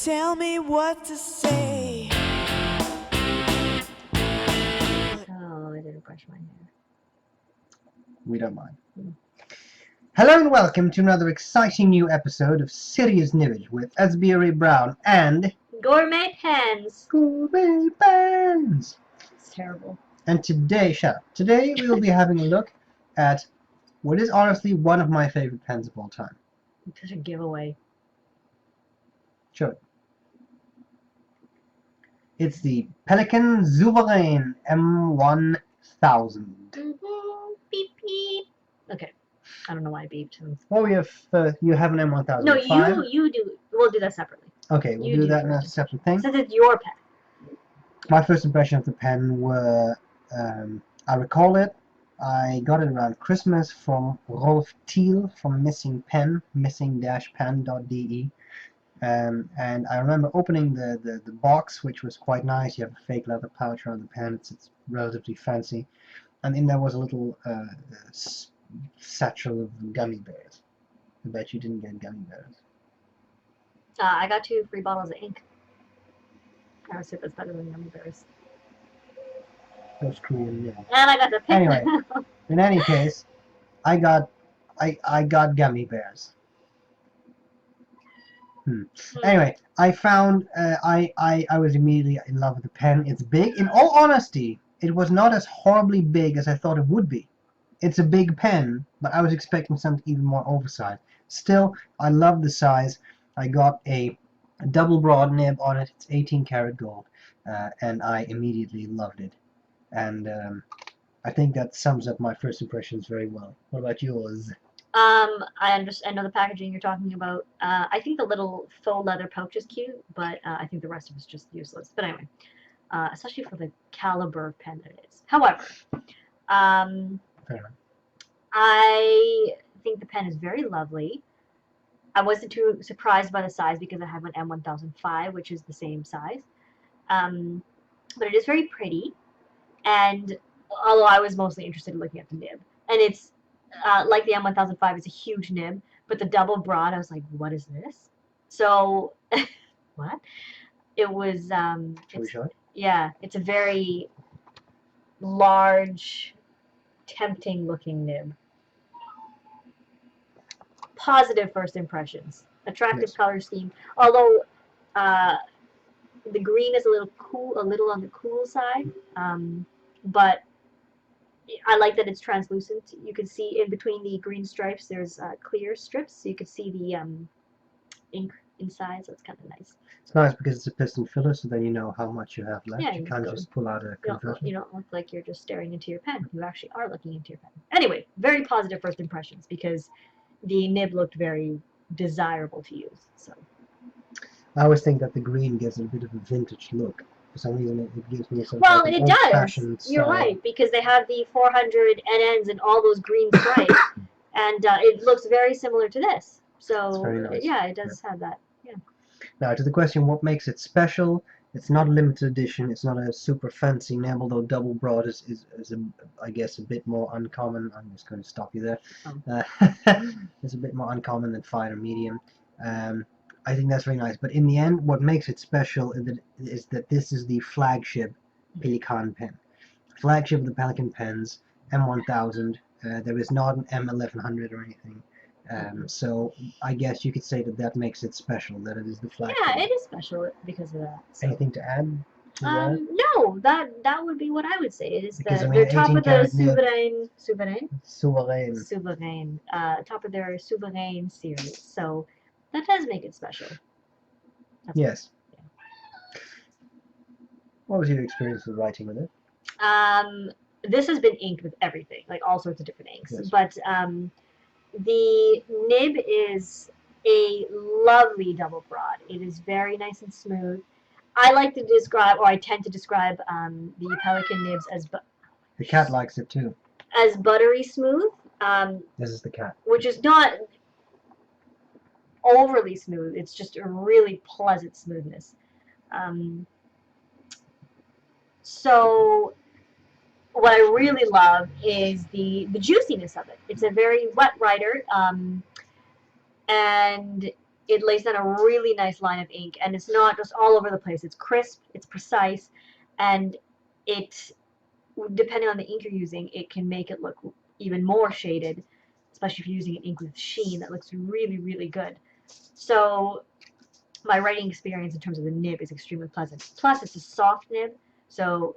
tell me what to say. Oh, I didn't brush my hair. We don't mind. Hello and welcome to another exciting new episode of Serious Nibbage with Asbury Brown and Gourmet pens. Gourmet Pens. It's terrible. And today we will be having a look at what is honestly one of my favorite pens of all time. Such a giveaway. Sure. It's the Pelikan Souverän M1000. Beep beep. Okay. I don't know why I beeped. Well, you have an M1000. No, Fine. you do. We'll do that separately. Okay, we'll You do do that in a first. separate thing. Since it's your pen. My first impression of the pen were, I recall it, I got it around Christmas from Rolf Thiel from missing-pen.de. And I remember opening the box, which was quite nice. You have a fake leather pouch around the pen. It's relatively fancy. And in there was a little satchel of gummy bears. I bet you didn't get gummy bears. I got 2 free bottles of ink. I would say that's better than gummy bears. Those Korean nibs. And I got the pen. Anyway, in any case, I got gummy bears. Anyway, I found I was immediately in love with the pen. It's big. In all honesty, it was not as horribly big as I thought it would be. It's a big pen, but I was expecting something even more oversized. Still, I love the size. I got a double broad nib on it. It's 18 karat gold, and I immediately loved it. And I think that sums up my first impressions very well. What about yours? I know the packaging you're talking about. I think the little faux leather pouch is cute, but I think the rest of it's just useless. But anyway, especially for the caliber of pen that it is. However, Fair enough. I think the pen is very lovely. I wasn't too surprised by the size because I have an M1005, which is the same size. But it is very pretty. And although I was mostly interested in looking at the nib, and it's like the M1005, it's a huge nib, but the double broad, I was like, what is this? So, what? It was, Shall we show it? yeah, it's a very large, tempting looking nib. Positive first impressions. Attractive Yes. color scheme. Although the green is a little on the cool side. But I like that it's translucent. You can see in between the green stripes there's clear strips, so you can see the ink inside, so it's kind of nice. It's nice because it's a piston filler, so then you know how much you have left. Yeah, you you can't go. just pull out a conversion. You don't look like you're just staring into your pen. You actually are looking into your pen. Anyway, very positive first impressions because the nib looked very desirable to use. So I always think that the green gives it a bit of a vintage look. For some reason, it gives me some well, type of it does. old-fashioned You're style. right, because they have the 400 NNs and all those green stripes, and it looks very similar to this. So It's very nice. yeah, it does have that. Yeah. Now, to the question, what makes it special? It's not a limited edition. It's not a super fancy nib, although double broad is I guess, a bit more uncommon. I'm just going to stop you there. Oh. It's a bit more uncommon than fine or medium. I think that's very nice. But in the end, what makes it special is that this is the flagship Pelikan pen. Flagship of the Pelikan pens, M1000. There is not an M1100 or anything. So I guess you could say that makes it special, that it is the flagship. Yeah, it is special because of that. So. Anything to add to that? No, that would be what I would say. It is Because, they're top 18 of the karat nib. Souverän, top of their Souverän series. So that does make it special. That's Yes. Yeah. What was your experience with writing with it? This has been inked with everything, like all sorts of different inks. Yes. But the nib is a lovely double broad. It is very nice and smooth. I like to describe, or I tend to describe, the Pelikan nibs as The cat likes it too. as buttery smooth. This is the cat. Which is not overly smooth. It's just a really pleasant smoothness. So what I really love is the juiciness of it. It's a very wet writer, and it lays down a really nice line of ink, and it's not just all over the place. It's crisp, it's precise, and it, depending on the ink you're using, it can make it look even more shaded, especially if you're using an ink with sheen that looks really, really good. So my writing experience in terms of the nib is extremely pleasant. Plus, it's a soft nib, so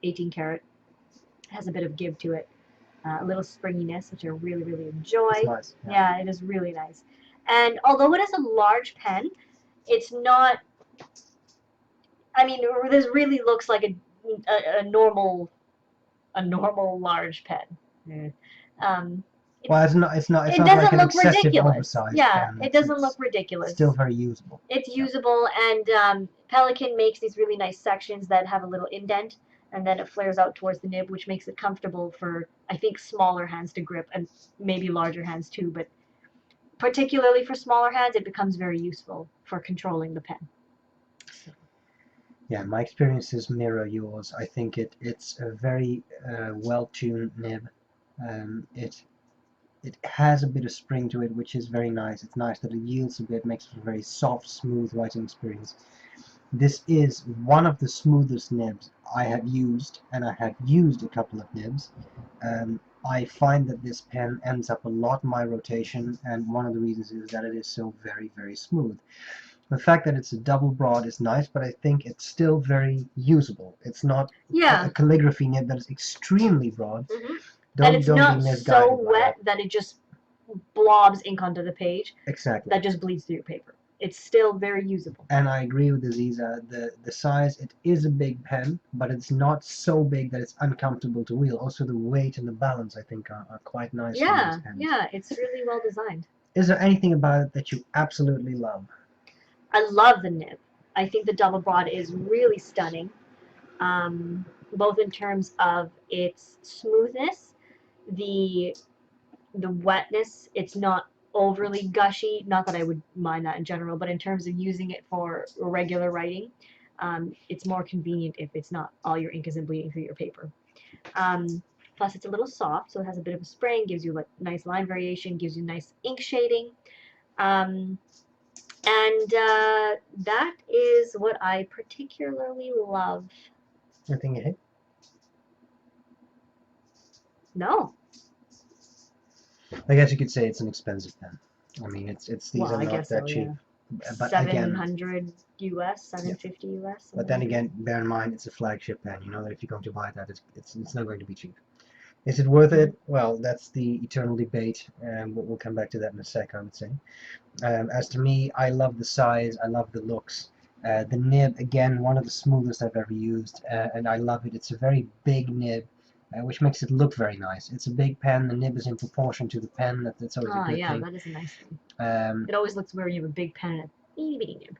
18 karat has a bit of give to it, a little springiness, which I really, really enjoy. It's nice. Yeah, it is really nice. And although it is a large pen, it's not. I mean, this really looks like a normal large pen. Yeah. Well, it's not. It's not. It's it not doesn't like an look excessive, ridiculous. oversized Yeah, pen. it doesn't look ridiculous. Still very usable. It's usable, and Pelikan makes these really nice sections that have a little indent, and then it flares out towards the nib, which makes it comfortable for, I think, smaller hands to grip, and maybe larger hands too. But particularly for smaller hands, it becomes very useful for controlling the pen. Yeah, my experiences mirror yours. I think it's a very well-tuned nib. It has a bit of spring to it, which is very nice. It's nice that it yields a bit, makes it a very soft, smooth writing experience. This is one of the smoothest nibs I have used, and I have used a couple of nibs. I find that this pen ends up a lot in my rotation, and one of the reasons is that it is so very, very smooth. The fact that it's a double broad is nice, but I think it's still very usable. It's not a calligraphy nib that is extremely broad. And it's not so wet that it just blobs ink onto the page. Exactly. That just bleeds through your paper. It's still very usable. And I agree with Aziza. The size, it is a big pen, but it's not so big that it's uncomfortable to wield. Also, the weight and the balance, I think, are quite nice. Yeah, yeah, it's really well designed. Is there anything about it that you absolutely love? I love the nib. I think the double broad is really stunning, both in terms of its smoothness, the wetness. It's not overly gushy. Not that I would mind that in general, but in terms of using it for regular writing, it's more convenient if it's not all your ink isn't bleeding through your paper. Plus, it's a little soft, so it has a bit of a spring, gives you like nice line variation, gives you nice ink shading. And that is what I particularly love. Anything you hate? No. I guess you could say it's an expensive pen. I mean, these well, are not that cheap. Yeah. But 700 US, 750 US. But then again, bear in mind it's a flagship pen. You know that if you're going to buy that, it's not going to be cheap. Is it worth it? Well, that's the eternal debate, and we'll come back to that in a sec, I would say. As to me, I love the size, I love the looks. The nib, again, one of the smoothest I've ever used, and I love it. It's a very big nib, which makes it look very nice. It's a big pen, the nib is in proportion to the pen, that's always a good thing. That is a nice thing. It always looks weird when you have a big pen and a itty bitty nib.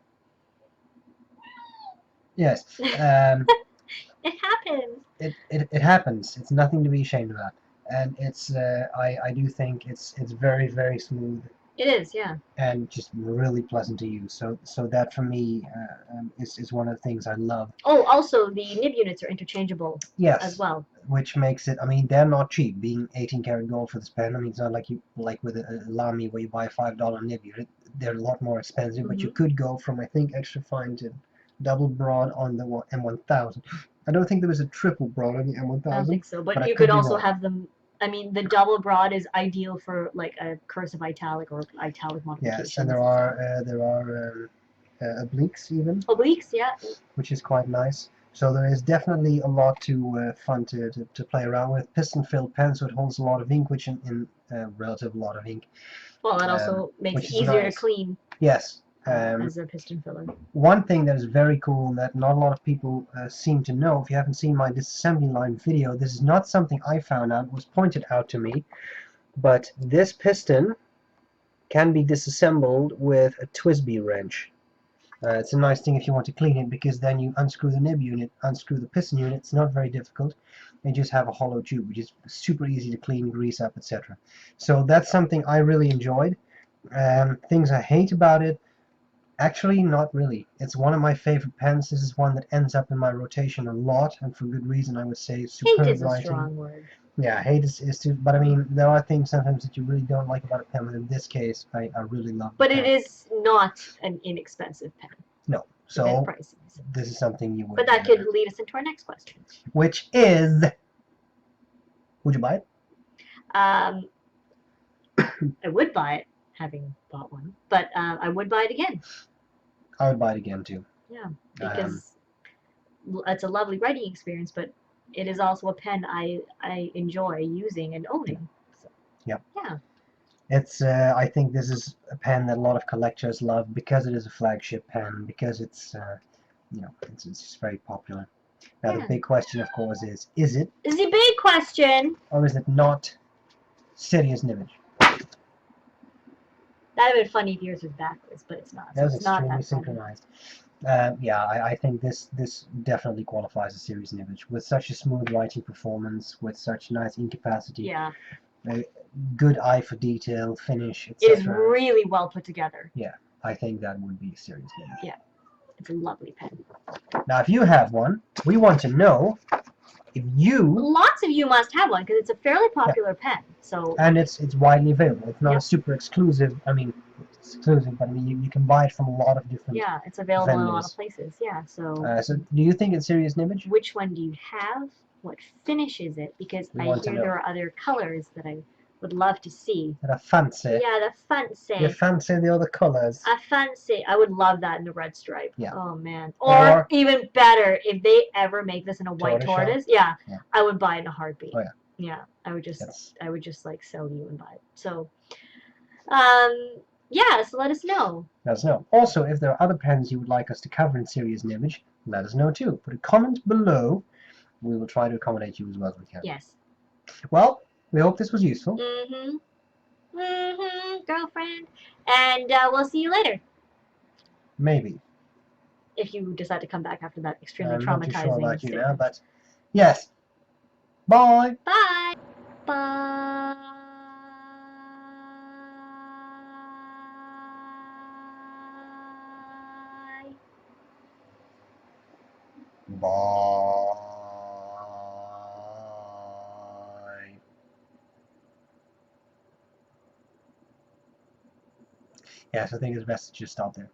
Yes. It happens. It happens. It's nothing to be ashamed about, and it's I do think it's very, very smooth. It is, yeah. And just really pleasant to use. So that for me is one of the things I love. Oh, also the nib units are interchangeable. Yes. As well. Which makes it. I mean, they're not cheap. Being 18 karat gold for this pen. I mean, it's not like with a Lamy where you buy a $5 nib unit. They're a lot more expensive. But you could go from, I think, extra fine to double broad on the M1000. I don't think there was a triple broad on the M1000. I don't think so, but you could also have them. I mean, the double broad is ideal for like a cursive italic or italic modifications. Yes, and there are obliques even. Obliques, yeah. Which is quite nice. So there is definitely a lot fun to play around with. Piston-filled pen, so it holds a lot of ink, which in relative lot of ink. Well, it also makes it easier to clean. Yes. As a piston filler. One thing that is very cool that not a lot of people seem to know, if you haven't seen my disassembly line video, this is not something I found out, it was pointed out to me, but this piston can be disassembled with a Twisby wrench. It's a nice thing if you want to clean it, because then you unscrew the nib unit, unscrew the piston unit. It's not very difficult, and just have a hollow tube, which is super easy to clean, grease up, etc. So that's something I really enjoyed. Things I hate about it, actually, not really. It's one of my favorite pens. This is one that ends up in my rotation a lot, and for good reason, I would say. Superb Hate is writing. a strong word. Yeah, hate is too. But I mean, there are things sometimes that you really don't like about a pen. But in this case, I really love the But pen. it is not an inexpensive pen. No, Within so pricing. this is something you would. But that could lead us into our next question. Which is, would you buy it? I would buy it, having bought one, but I would buy it again. I would buy it again too. Yeah, because it's a lovely writing experience, but it is also a pen I enjoy using and owning. So, Yep. Yeah. It's. I think this is a pen that a lot of collectors love because it is a flagship pen. Because it's. It's just very popular. Now the Yeah. big question, of course, is it Is the big question. or is it not serious Nibbage? That would have been funny if yours was backwards, but it's not. That was So it's not extremely that funny. synchronized. Yeah, I think this definitely qualifies as serious Nibbage with such a smooth writing performance, with such nice ink capacity, Yeah. good eye for detail, finish, It is etc. really well put together. I think that would be a serious Nibbage. Yeah. It's a lovely pen. Now, if you have one, we want to know if you. Lots of you must have one because it's a fairly popular pen. So. And it's widely available. It's not Yep. a super exclusive. I mean, it's exclusive, but I mean you can buy it from a lot of different. Yeah, it's available in a lot vendors. of places. Yeah. So. So do you think it's serious Nibbage? Which one do you have? What finish is it? Because We I want to hear know. there are other colors that I would love to see. That I fancy. Yeah, the fancy. You fancy the other colours? I fancy. I would love that in the red stripe. Yeah. Oh man. Or- Or even better, if they ever make this in a white Tortoiseshell? tortoise, yeah, Yeah. I would buy it in a heartbeat. Oh, yeah. Yeah, I would just, Yes. I would just like sell you and buy it. So, yeah. So let us know. Let us know. Also, if there are other pens you would like us to cover in serious Nibbage, let us know too. Put a comment below. We will try to accommodate you as well as we can. Yes. Well, we hope this was useful. Girlfriend. And we'll see you later. Maybe. If you decide to come back after that extremely I'm traumatizing not too sure about you now, statement. but yes. Bye. Bye. Bye. Bye. Yes, I think it's best to just stop there.